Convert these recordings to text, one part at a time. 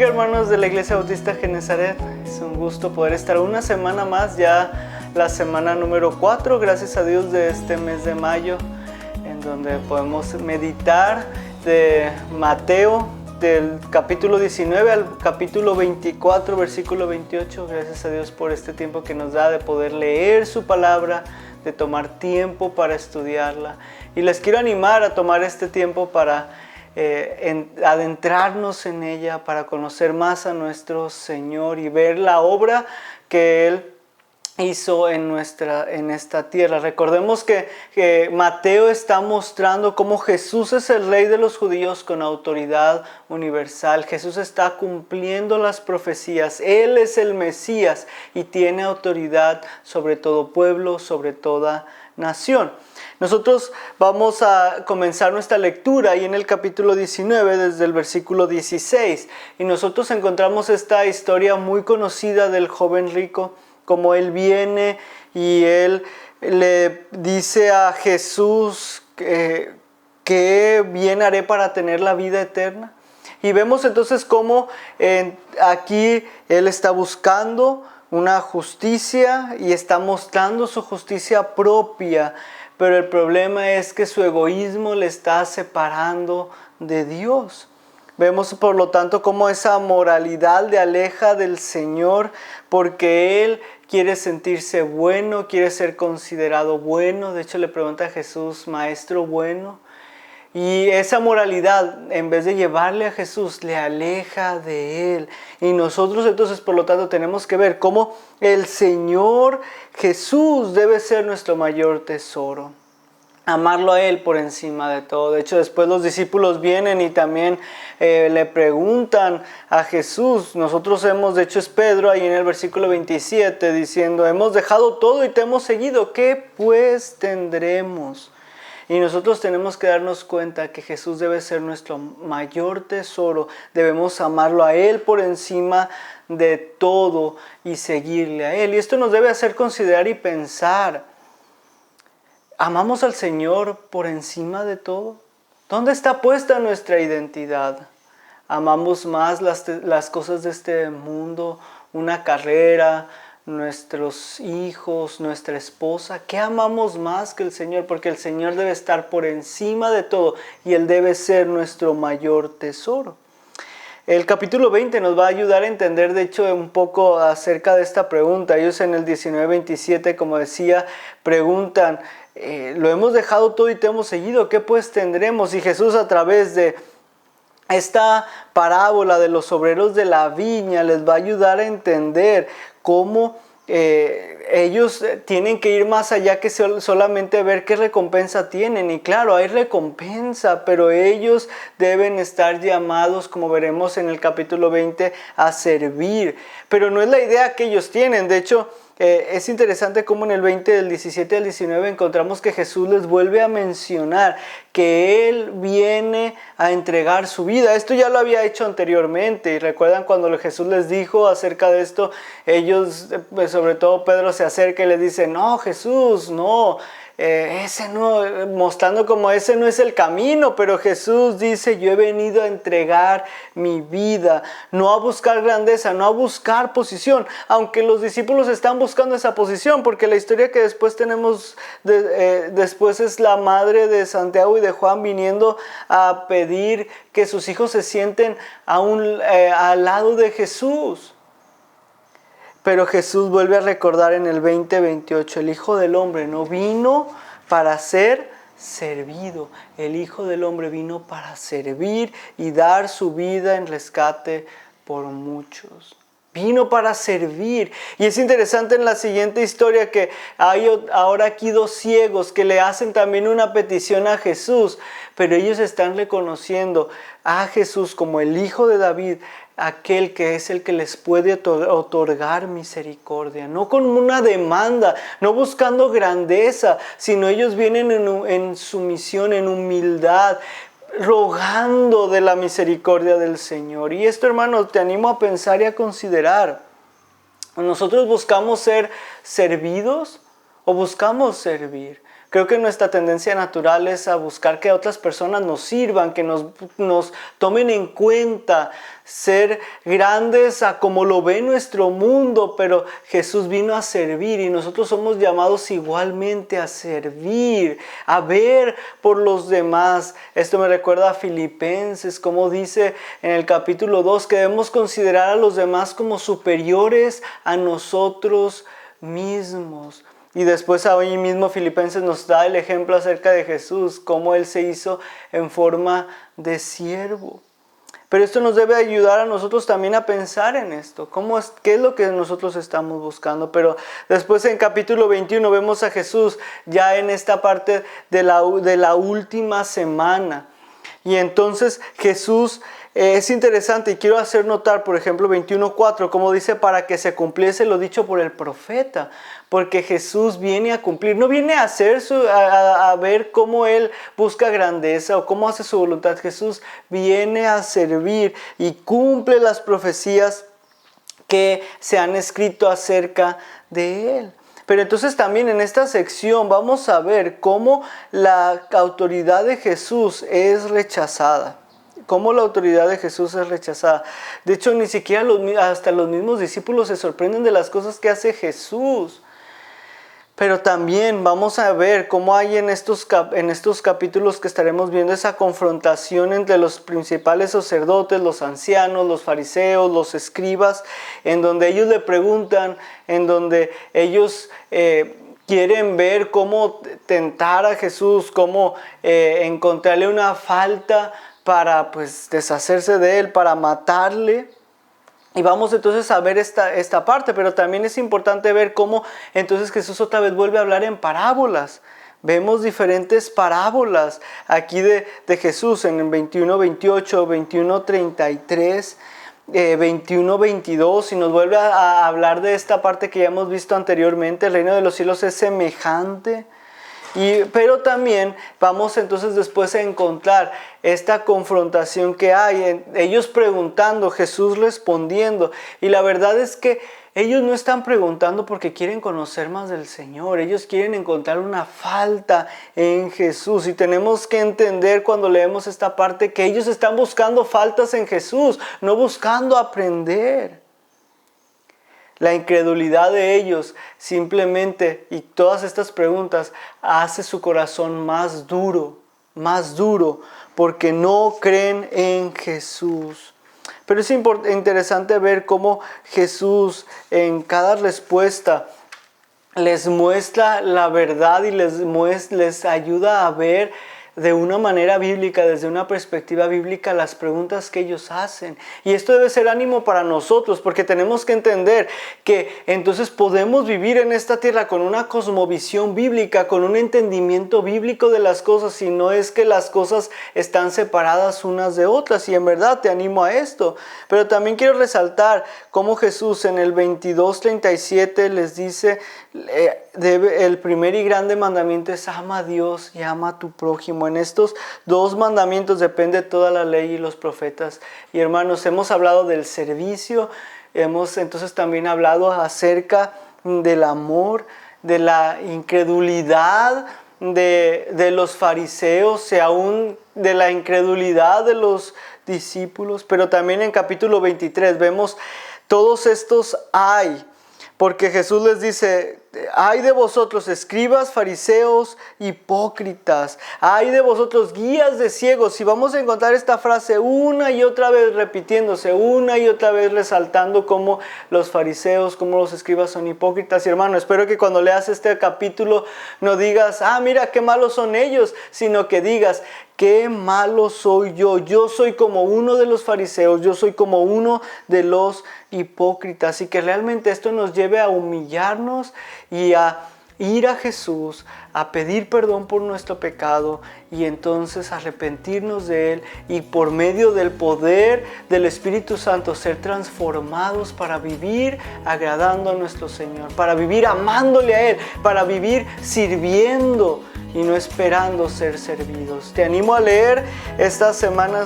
bendiga, hermanos de la Iglesia Bautista Genezaret. Es un gusto poder estar una semana más, ya la semana número 4, gracias a Dios, de este mes de mayo, en donde podemos meditar de Mateo, del capítulo 19 al capítulo 24, versículo 28. Gracias a Dios por este tiempo que nos da de poder leer su palabra, de tomar tiempo para estudiarla. Y les quiero animar a tomar este tiempo para adentrarnos en ella, para conocer más a nuestro Señor y ver la obra que Él hizo en esta tierra. Recordemos que Mateo está mostrando cómo Jesús es el Rey de los judíos con autoridad universal. Jesús está cumpliendo las profecías. Él es el Mesías y tiene autoridad sobre todo pueblo, sobre toda nación. Nosotros vamos a comenzar nuestra lectura ahí en el capítulo 19 desde el versículo 16. Y nosotros encontramos esta historia muy conocida del joven rico, como él viene y él le dice a Jesús ¿qué bien haré para tener la vida eterna? Y vemos entonces cómo aquí él está buscando una justicia y está mostrando su justicia propia, pero el problema es que su egoísmo le está separando de Dios. Vemos por lo tanto cómo esa moralidad le aleja del Señor, porque Él quiere sentirse bueno, quiere ser considerado bueno. De hecho le pregunta a Jesús, maestro bueno. Y esa moralidad, en vez de llevarle a Jesús, le aleja de Él. Y nosotros entonces, por lo tanto, tenemos que ver cómo el Señor Jesús debe ser nuestro mayor tesoro. Amarlo a Él por encima de todo. De hecho, después los discípulos vienen y también le preguntan a Jesús. Nosotros de hecho es Pedro ahí en el versículo 27 diciendo, hemos dejado todo y te hemos seguido. ¿Qué pues tendremos? Y nosotros tenemos que darnos cuenta que Jesús debe ser nuestro mayor tesoro. Debemos amarlo a Él por encima de todo y seguirle a Él. Y esto nos debe hacer considerar y pensar, ¿amamos al Señor por encima de todo? ¿Dónde está puesta nuestra identidad? ¿Amamos más las cosas de este mundo, una carrera, nuestros hijos, nuestra esposa? ¿Qué amamos más que el Señor? Porque el Señor debe estar por encima de todo y Él debe ser nuestro mayor tesoro. El capítulo 20 nos va a ayudar a entender, de hecho, un poco acerca de esta pregunta. Ellos en el 19-27, como decía, preguntan, lo hemos dejado todo y te hemos seguido, ¿qué pues tendremos? Y Jesús, a través de esta parábola de los obreros de la viña, les va a ayudar a entender cómo ellos tienen que ir más allá que solamente ver qué recompensa tienen. Y claro, hay recompensa, pero ellos deben estar llamados, como veremos en el capítulo 20, a servir. Pero no es la idea que ellos tienen. De hecho, es interesante cómo en el 20, del 17 al 19, encontramos que Jesús les vuelve a mencionar que Él viene a entregar su vida. Esto ya lo había hecho anteriormente. Y recuerdan cuando Jesús les dijo acerca de esto, ellos, sobre todo Pedro, se acerca y les dice, no, Jesús, no. Ese no, mostrando como ese no es el camino, pero Jesús dice, yo he venido a entregar mi vida, no a buscar grandeza, no a buscar posición, aunque los discípulos están buscando esa posición, porque la historia que después tenemos, después es la madre de Santiago y de Juan viniendo a pedir que sus hijos se sienten al lado de Jesús. Pero Jesús vuelve a recordar en el 20:28, el Hijo del Hombre no vino para ser servido. El Hijo del Hombre vino para servir y dar su vida en rescate por muchos. Vino para servir. Y es interesante en la siguiente historia que hay ahora aquí dos ciegos que le hacen también una petición a Jesús, pero ellos están reconociendo a Jesús como el Hijo de David, aquel que es el que les puede otorgar misericordia, no con una demanda, no buscando grandeza, sino ellos vienen en sumisión, en humildad, rogando de la misericordia del Señor. Y esto, hermano, te animo a pensar y a considerar. ¿Nosotros buscamos ser servidos o buscamos servir? Creo que nuestra tendencia natural es a buscar que otras personas nos sirvan, que nos tomen en cuenta, ser grandes a como lo ve nuestro mundo, pero Jesús vino a servir y nosotros somos llamados igualmente a servir, a ver por los demás. Esto me recuerda a Filipenses, como dice en el capítulo 2, que debemos considerar a los demás como superiores a nosotros mismos. Y después ahí mismo Filipenses nos da el ejemplo acerca de Jesús, cómo Él se hizo en forma de siervo. Pero esto nos debe ayudar a nosotros también a pensar en esto. ¿Qué es lo que nosotros estamos buscando? Pero después en capítulo 21 vemos a Jesús ya en esta parte de la última semana. Y entonces Jesús es interesante y quiero hacer notar, por ejemplo, 21:4, como dice, para que se cumpliese lo dicho por el profeta. Porque Jesús viene a cumplir, no viene a ver cómo Él busca grandeza o cómo hace su voluntad. Jesús viene a servir y cumple las profecías que se han escrito acerca de Él. Pero entonces también en esta sección vamos a ver cómo la autoridad de Jesús es rechazada. Cómo la autoridad de Jesús es rechazada. De hecho, ni siquiera hasta los mismos discípulos se sorprenden de las cosas que hace Jesús. Pero también vamos a ver cómo hay en estos capítulos que estaremos viendo esa confrontación entre los principales sacerdotes, los ancianos, los fariseos, los escribas, en donde ellos le preguntan, en donde ellos quieren ver cómo tentar a Jesús, cómo encontrarle una falta para deshacerse de Él, para matarle. Y vamos entonces a ver esta parte, pero también es importante ver cómo entonces Jesús otra vez vuelve a hablar en parábolas. Vemos diferentes parábolas aquí de Jesús en el 21:28, 21:33, 21:22, y nos vuelve a hablar de esta parte que ya hemos visto anteriormente. El reino de los cielos es semejante. Pero también vamos entonces después a encontrar esta confrontación que hay, ellos preguntando, Jesús respondiendo. Y la verdad es que ellos no están preguntando porque quieren conocer más del Señor, ellos quieren encontrar una falta en Jesús. Y tenemos que entender cuando leemos esta parte que ellos están buscando faltas en Jesús, no buscando aprender. La incredulidad de ellos simplemente, y todas estas preguntas, hace su corazón más duro, porque no creen en Jesús. Pero es interesante ver cómo Jesús en cada respuesta les muestra la verdad y les ayuda a ver de una manera bíblica, desde una perspectiva bíblica, las preguntas que ellos hacen. Y esto debe ser ánimo para nosotros, porque tenemos que entender que entonces podemos vivir en esta tierra con una cosmovisión bíblica, con un entendimiento bíblico de las cosas, y no es que las cosas están separadas unas de otras, y en verdad te animo a esto. Pero también quiero resaltar cómo Jesús en el 22:37 les dice, el primer y grande mandamiento es ama a Dios y ama a tu prójimo. En estos dos mandamientos depende toda la ley y los profetas. Y hermanos, hemos hablado del servicio, hemos entonces también hablado acerca del amor, de la incredulidad de los fariseos y aún de la incredulidad de los discípulos. Pero también en capítulo 23 vemos todos estos hay. Porque Jesús les dice, ay de vosotros escribas, fariseos, hipócritas, ay de vosotros guías de ciegos. Y vamos a encontrar esta frase una y otra vez repitiéndose, una y otra vez resaltando cómo los fariseos, cómo los escribas son hipócritas. Y hermano, espero que cuando leas este capítulo no digas, mira qué malos son ellos, sino que digas, qué malo soy yo. Yo soy como uno de los fariseos, yo soy como uno de los hipócritas. Y que realmente esto nos lleve a humillarnos y a ir a Jesús, a pedir perdón por nuestro pecado y entonces arrepentirnos de Él, y por medio del poder del Espíritu Santo ser transformados para vivir agradando a nuestro Señor, para vivir amándole a Él, para vivir sirviendo y no esperando ser servidos. Te animo a leer esta semana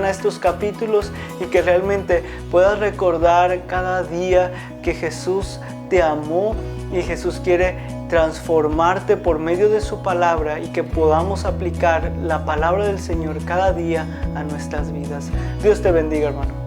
estos capítulos, y que realmente puedas recordar cada día que Jesús te amó y Jesús quiere transformarte por medio de su palabra y que podamos aplicar la palabra del Señor cada día a nuestras vidas. Dios te bendiga, hermano.